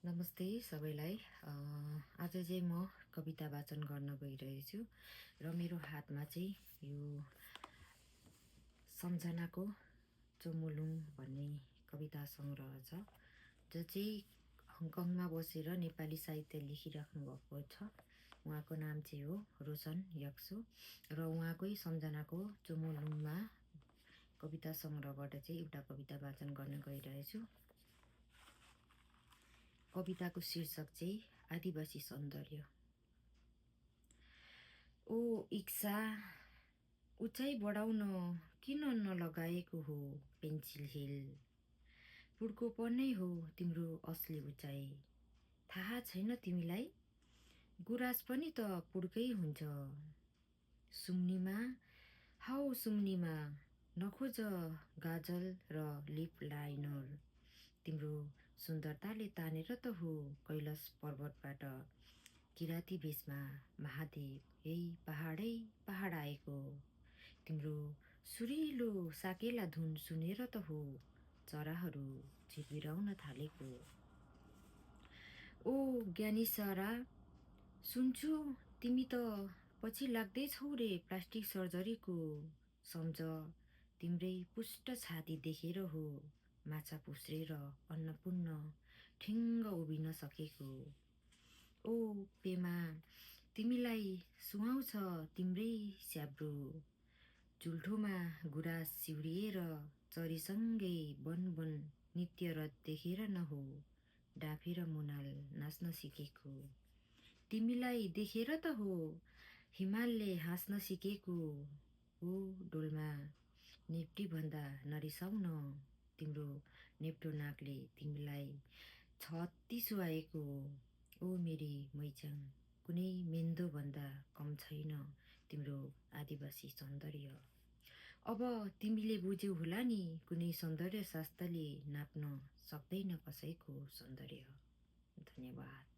नमस्ते सबैलाई। आज चाहिँ म कविता वाचन गर्न गइरहेछु र मेरो हातमा चाहिँ यो सम्झनाको चोमुलुङ भन्ने कविता सङ्ग्रह छ, जो चाहिँ हङकङमा बसेर नेपाली साहित्य लेखिराख्नु भएको छ। उहाँको नाम चाहिँ हो रोशन याक्सो र उहाँकै सम्झनाको चोमुलुङमा कविता सङ्ग्रहबाट चाहिँ एउटा कविता वाचन गर्न गइरहेछु। कविताको शीर्षक चाहिँ आदिवासी सौन्दर्य। ओ इच्छा उचाइ बढाउन किन नलगाएको हो पेन्सिल हिल? पुड्को पर्नै हो तिम्रो असली उचाइ, थाहा छैन तिमीलाई? गुराँस पनि त पुड्कै हुन्छ। सुम्निमा हौ सुम्निमा नखोज गाजल र लिप लाइनर, तिम्रो सुन्दरताले तानेर त हो कैलाश पर्वतबाट किराती भेषमा महादेव यही पहाडै पहाड आएको। तिम्रो सुरिलो साकेला धुन सुनेर त हो चराहरू झिरबिराउन थालेको। ओ ज्ञानी सारा, सुन्छु तिमी त पछि लाग्दैछौ रे प्लास्टिक सर्जरीको। सम्झ तिम्रै पुष्ट छाती देखेर हो माछा पुछ्रे र अन्नपूर्ण ठिङ्ग उभिन सकेको। ओ पेमा, तिमीलाई सुहाउँछ तिम्रै स्याब्रो, चुल्ठोमा गुराँस सिउरिएर चरीसँगै वन वन नृत्यरत देखेर न हो डाँफे र मुनाल नाच्न सिकेको। तिमीलाई देखेर त हो हिमालले हाँस्न सिकेको। ओ डोल्मा, नेप्टी भन्दा नरिसाउन, तिम्रो नेप्टो नाकले तिमीलाई छत्ती सुहाएको। ओ मेरी मैचाङ, कुनै मेन्दो भन्दा कम छैन तिम्रो आदिवासी सौन्दर्य। अब तिमीले बुझ्यौ होला नि, कुनै सौन्दर्य शास्त्रले नाप्न सक्दैन कसैको सौन्दर्य। धन्यवाद।